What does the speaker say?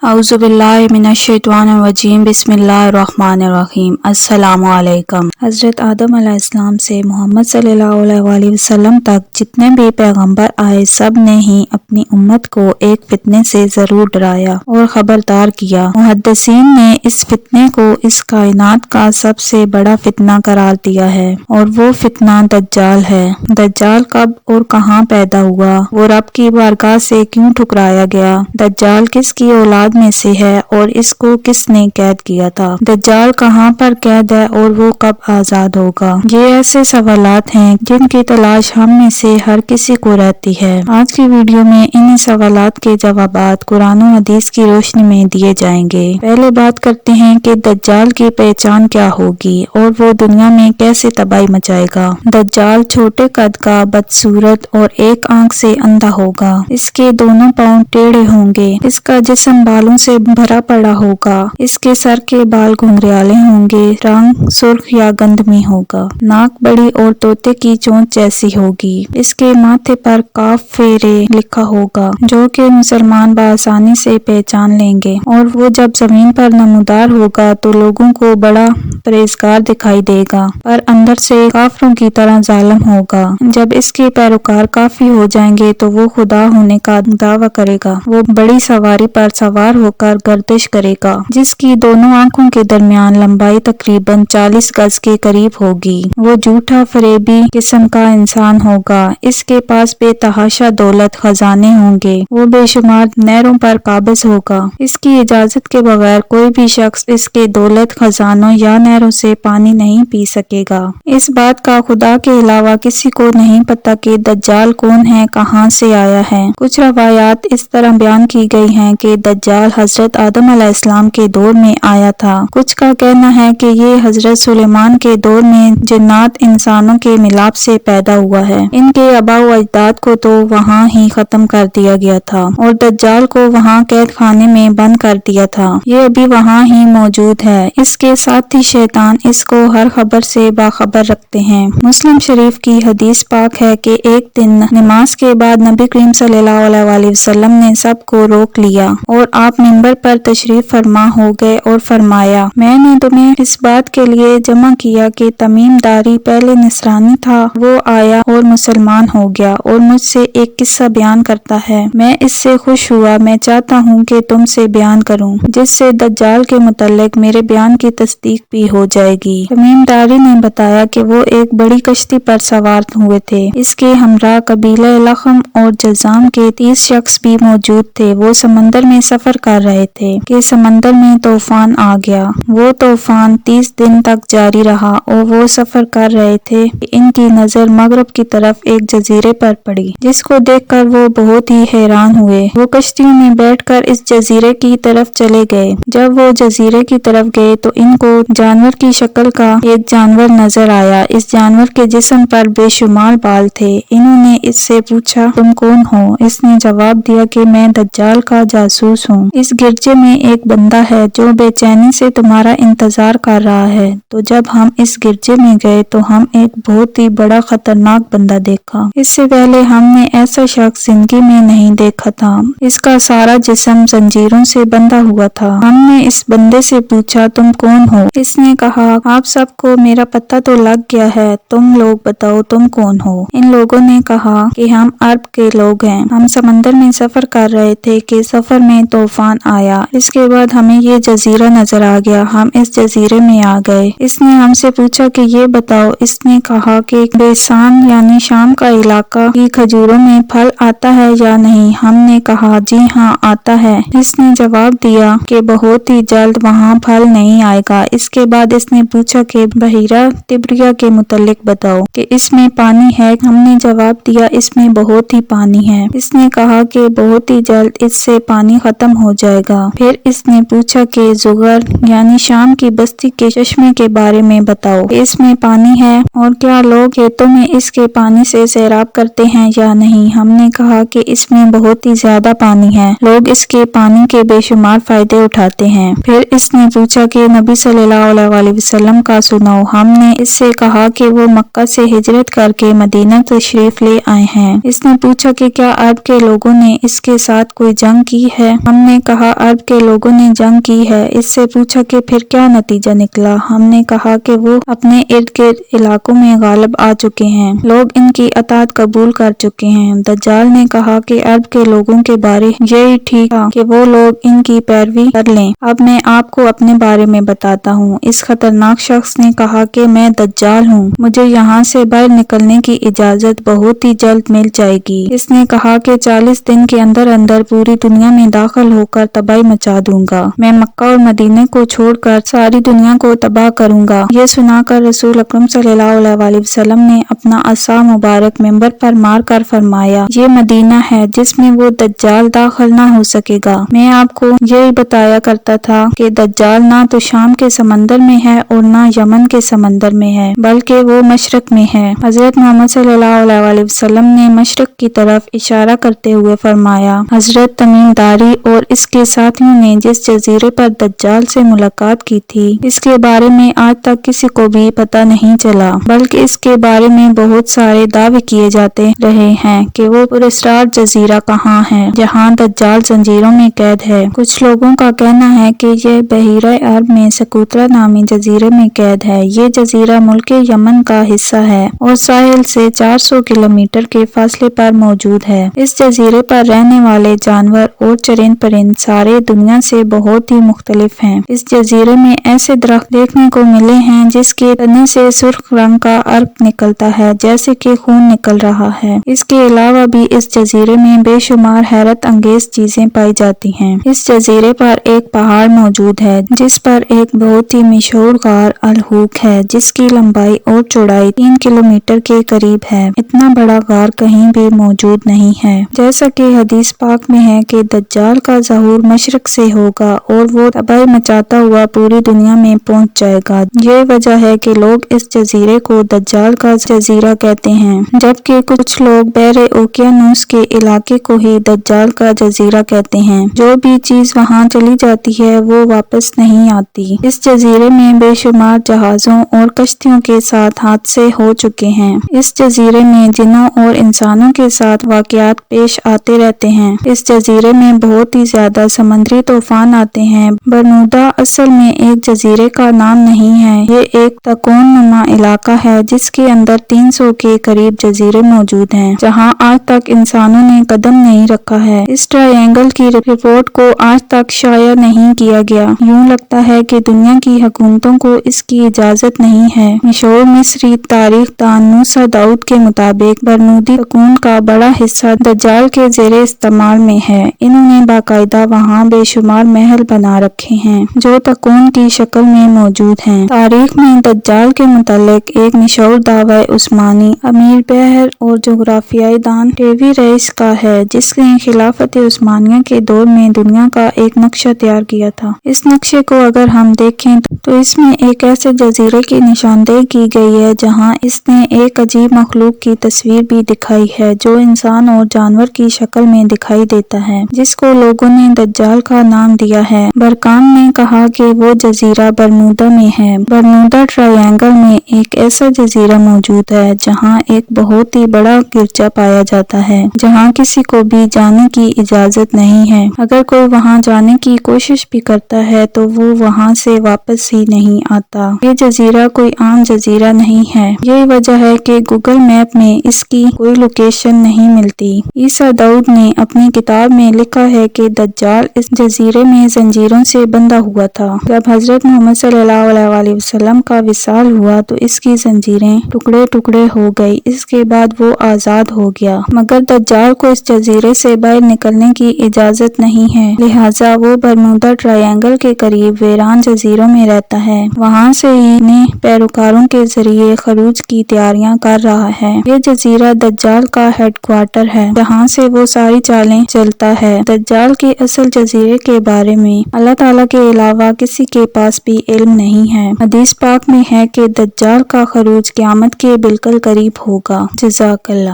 औज़ुबिल्लाहि मिनश्शैतानिर्रजीम बिस्मिल्लाहिर्रहमानिर्रहीम। अस्सलामु अलैकुम। हज़रत आदम अलैहिस्सलाम से मोहम्मद सल्लल्लाहु अलैहि वसल्लम तक जितने भी पैगंबर आए सब ने ही अपनी उम्मत को एक फितने से जरूर डराया और खबरदार किया। मुहद्दिसीन ने इस फितने को इस कायनात का सबसे बड़ा फितना करार दिया है और वो फितना दज्जाल है। दज्जाल कब और कहाँ पैदा हुआ, वो रब की बारगाह से क्यों ठुकराया गया, दज्जाल किसकी औलाद में से है और इसको किसने कैद किया था, दज्जाल कहाँ पर कैद है और वो कब आजाद होगा। ये ऐसे सवालात हैं जिनकी तलाश हम में से हर किसी को रहती है। आज की वीडियो में इन्हीं सवालात के जवाबात कुरान और हदीस की रोशनी में दिए जाएंगे। पहले बात करते हैं कि दज्जाल की पहचान क्या होगी और वो दुनिया में कैसे तबाही मचाएगा। दज्जाल छोटे कद का, बदसूरत और एक आंख से अंधा होगा। इसके दोनों पांव टेढ़े होंगे। इसका जिस्म बालों से भरा पड़ा होगा। इसके सर के बाल घुंघराले होंगे। रंग सुर्ख या गंधमी होगा। नाक बड़ी और तोते की चोंच जैसी होगी। इसके माथे पर काफ फेरे लिखा होगा जो कि मुसलमान बआसानी से पहचान लेंगे और वो जब जमीन पर नमूदार होगा तो लोगों को बड़ा परहेजगार दिखाई देगा पर अंदर से काफरों की तरह जालिम होगा। जब इसके पैरोकार काफी हो जाएंगे तो वो खुदा होने का दावा करेगा। वो बड़ी सवारी पर सवार होकर गर्दिश करेगा जिसकी दोनों आंखों के दरमियान लंबाई तकरीबन 40 गज के करीब होगी। वो झूठा फरेबी किस्म का इंसान होगा। इसके पास बेतहाशा दौलत खजाने होंगे। वो बेशुमार नहरों पर काबिज होगा। इसकी इजाजत के बगैर कोई भी शख्स इसके दौलत खजानों या नहरों से पानी नहीं पी सकेगा। इस बात का खुदा के अलावा किसी को नहीं पता कि दज्जाल कौन है, कहाँ से आया है। कुछ रवायात इस तरह बयान की गई हैं कि दज्जाल हजरत आदम अलैहिस्सलाम के दौर में आया था। कुछ का कहना है कि ये हजरत सुलेमान के दौर में जिन्नात इंसानों के मिलाप से पैदा हुआ है। इनके आबा व अजदाद को तो वहाँ ही खत्म कर दिया गया था और दज्जाल को वहाँ कैद खाने में बंद कर दिया था। ये अभी वहाँ ही मौजूद है। इसके साथ ही शैतान इसको हर खबर से बाखबर रखते हैं। मुस्लिम शरीफ की हदीस पाक है कि एक दिन नमाज के बाद नबी करीम सल्लल्लाहु अलैहि वसल्लम ने सबको रोक लिया और आप मिंबर पर तशरीफ फरमा हो गए और फरमाया, मैंने तुम्हें इस बात के लिए जमा किया कि तमीम दारी पहले नसरानी था, वो आया और मुसलमान हो गया और मुझसे एक किस्सा बयान करता है। मैं इससे खुश हुआ। मैं चाहता हूँ कि तुमसे बयान करूँ जिससे दज्जाल के मुतल्लिक मेरे बयान की तस्दीक भी हो जाएगी। तमीम दारी ने बताया कि वो एक बड़ी कश्ती पर सवार हुए थे। इसके हमरा कबीला लखम और जजाम के 30 शख्स भी मौजूद थे। वो समंदर में सफर कर रहे थे कि समंदर में तूफान आ गया। वो तूफान 30 दिन तक जारी रहा और वो सफर कर रहे थे कि इनकी नजर मगरब की तरफ एक जजीरे पर पड़ी जिसको देखकर वो बहुत ही हैरान हुए। वो कश्तियों में बैठकर इस जजीरे की तरफ चले गए। जब वो जजीरे की तरफ गए तो इनको जानवर की शक्ल का एक जानवर नजर आया। इस जानवर के जिस्म पर बेशुमार बाल थे। इन्होंने इससे पूछा, तुम कौन हो? इसने जवाब दिया कि मैं दज्जाल का जासूस हूँ। इस गिरजे में एक बंदा है जो बेचैनी से तुम्हारा इंतजार कर रहा है। तो जब हम इस गिरजे में गए तो हम एक बहुत ही बड़ा खतरनाक बंदा देखा। इससे पहले हमने ऐसा शख्स जिंदगी में नहीं देखा था। इसका सारा जिस्म जंजीरों से बंधा हुआ था। हमने इस बंदे से पूछा, तुम कौन हो? इसने कहा, आप सबको मेरा पता तो लग गया है, तुम लोग बताओ तुम कौन हो? इन लोगों ने कहा कि हम अरब के लोग हैं। हम समंदर में सफर कर रहे थे कि सफर में तूफान आया। इसके बाद हमें ये जजीरा नजर आ गया। हम इस जजीरे में आ गए। इसने हमसे पूछा कि ये बताओ। इसने कहा कि बेसान यानी शाम का इलाका की खजूरों में फल आता है या नहीं? हमने कहा, जी हाँ आता है। इसने जवाब दिया कि बहुत ही जल्द वहाँ फल नहीं आएगा। इसके बाद इसने पूछा कि बहीरा तिब्रिया के मुतल्लिक बताओ कि इसमें पानी है? हमने जवाब दिया, इसमें बहुत ही पानी है। इसने कहा कि बहुत ही जल्द इससे पानी खत्म हो जाएगा। फिर इसने पूछा कि जुगर यानी शाम की बस्ती के चश्मे के बारे में बताओ, इसमें पानी है और क्या लोग खेतों में इसके पानी से सैराब करते हैं या नहीं? हमने कहा कि इसमें बहुत ही ज्यादा पानी है, लोग इसके पानी के बेशुमार फायदे उठाते हैं। फिर इसने पूछा कि नबी सल्लल्लाहु अलैहि वसल्लम का सुनाओ। हमने इससे कहा कि वो मक्का से हिजरत करके मदीना तशरीफ ले आए हैं। इसने पूछा कि क्या अरब के लोगों ने इसके साथ कोई जंग की है? हमने نے کہا अरब के लोगों ने जंग की है। इससे पूछा कि फिर क्या नतीजा निकला। हमने कहा कि वो अपने इर्द गिर्द इलाकों में गालिब आ चुके हैं, लोग इनकी अताअत कबूल कर चुके हैं। दज्जाल ने कहा कि अरब के लोगों के बारे यही ठीक था कि वो लोग इनकी पैरवी कर लें। अब मैं आपको अपने बारे में बताता हूँ। इस खतरनाक शख्स ने कहा कि मैं दज्जाल हूँ, मुझे यहाँ से बाहर निकलने की इजाजत बहुत ही जल्द मिल जाएगी। इसने कहा कि 40 दिन के अंदर अंदर पूरी दुनिया में दाखिल होकर तबाही मचा दूंगा। मैं मक्का और मदीने को छोड़कर सारी दुनिया को तबाह करूंगा। ये सुनाकर रसूल अकरम सल्लल्लाहु अलैहि वसल्लम ने अपना असा मुबारक मिंबर पर मार कर फरमाया, ये मदीना है जिसमें वो दज्जाल दाखिल ना हो सकेगा। मैं आपको यही बताया करता था कि दज्जाल ना तो शाम के समंदर में है और ना यमन के समंदर में है, बल्कि वो मशरक में है। हजरत मोहम्मद सल्लल्लाहु अलैहि वसल्लम ने मशरक की तरफ इशारा करते हुए फरमाया। हजरत तमीम दारी और इसके साथियों ने जिस जजीरे पर दज्जाल से मुलाकात की थी, इसके बारे में आज तक किसी को भी पता नहीं चला, बल्कि इसके बारे में बहुत सारे दावे किए जाते रहे हैं कि वो पुरस्कार जजीरा कहाँ है जहाँ दज्जाल जंजीरों में कैद है। कुछ लोगों का कहना है कि यह बहीरा अरब में सकूतरा नामी जजीरे में कैद है। ये जजीरा मुल्क यमन का हिस्सा है और साहिल से 400 किलोमीटर के फासले पर मौजूद है। इस जजीरे पर रहने वाले जानवर और चरिंद परिंद सारे दुनिया से बहुत ही मुख्तलिफ हैं। इस जजीरे में ऐसे दरख्त देखने को मिले हैं जिसके तने से सुर्ख रंग का अर्क निकलता है, जैसे कि खून निकल रहा है। इसके अलावा भी इस जजीरे में बेशुमार हैरत अंगेज चीजें पाई जाती हैं। इस जजीरे पर एक पहाड़ मौजूद है जिस पर एक बहुत ही मशहूर गार अल-हुक है, जिसकी लंबाई और चौड़ाई 3 किलोमीटर के करीब है। इतना बड़ा गार कहीं भी मौजूद नहीं है। जैसा कि हदीस पाक में है कि दज्जाल का ज़हूर मशरक से होगा और वो तबाही मचाता हुआ पूरी दुनिया में पहुंच जाएगा। ये वजह है कि लोग इस जजीरे को दज्जाल का जजीरा कहते हैं, जबकि कुछ लोग बहरे ओकियानूस के इलाके को ही दज्जाल का जजीरा कहते हैं। जो भी चीज वहाँ चली जाती है वो वापस नहीं आती। इस जजीरे में बेशुमार जहाजों और कश्तियों के साथ हादसे हो चुके हैं। इस जजीरे में जिन्नों और इंसानों के साथ वाकयात पेश आते रहते हैं। इस जजीरे में बहुत ही ज्यादा समंदरी तूफान आते हैं। बरमूदा असल में एक जजीरे का नाम नहीं है, ये एक तकोन नुमा इलाका है जिसके अंदर 300 के करीब जजीरे मौजूद हैं, जहाँ आज तक इंसानों ने कदम नहीं रखा है। इस ट्रायंगल की रिपोर्ट को आज तक शाया नहीं किया गया। यूं लगता है कि दुनिया की हुकूमतों को इसकी इजाजत नहीं है। मशहूर मिस्री तारीख दान मूसा दाऊद के मुताबिक बरमूदी तकोन का बड़ा हिस्सा दज्जाल के ज़ेरे इस्तेमाल में है। इन्होंने बाकायदा वहाँ बेशुमार महल बना रखे हैं जो तकोन की शक्ल में मौजूद हैं। तारीख में दज्जाल के मुतालिक एक मशहूर दावा उस्मानी अमीर बहर और जोग्राफियाई दान टेवी रईस का है, जिसने खिलाफत उस्मानिया के दौर में दुनिया का एक नक्शा तैयार किया था। इस नक्शे को अगर हम देखें तो इसमें एक ऐसे जजीरे की निशानदेही की गई है जहाँ इसने एक अजीब मखलूक की तस्वीर भी दिखाई है जो इंसान और जानवर की शक्ल में दिखाई देता है, जिसको लोगों ने दज्जाल का नाम दिया है। बरकान ने कहा कि वो जजीरा बरमूदा में है। बरमूदा ट्रायंगल में एक ऐसा जजीरा मौजूद है जहाँ एक बहुत ही बड़ा गिरजा पाया जाता है, जहाँ किसी को भी जाने की इजाजत नहीं है। अगर कोई वहाँ जाने की कोशिश भी करता है तो वो वहाँ से वापस ही नहीं आता। ये जजीरा कोई आम जजीरा नहीं है। यही वजह है कि गूगल मैप में इसकी कोई लोकेशन नहीं मिलती। ईसा दाऊद ने अपनी किताब में लिखा है कि दज्जाल इस जजीरे में जंजीरों से बंधा हुआ था। जब हजरत मोहम्मद सल्लल्लाहु अलैहि वसल्लम का विसाल हुआ तो इसकी जंजीरें टुकड़े टुकड़े हो गई। इसके बाद वो आजाद हो गया, मगर दज्जाल को इस जजीरे से बाहर निकलने की इजाजत नहीं है, लिहाजा वो बरमूदा ट्रायंगल के करीब वीरान जजीरों में रहता है। वहाँ से ही अपने पैरोकारों के जरिए खरूज की तैयारियां कर रहा है। ये जजीरा दज्जाल का हेडक्वार्टर है, जहाँ से वो सारी चालें चलता है। दज्जाल के असल जजीरे के बारे में अल्लाह ताला के अलावा किसी के पास भी इल्म नहीं है। हदीस पाक में है कि दज्जाल का खरूज क़यामत के बिल्कुल करीब होगा। जज़ाकल्लाह।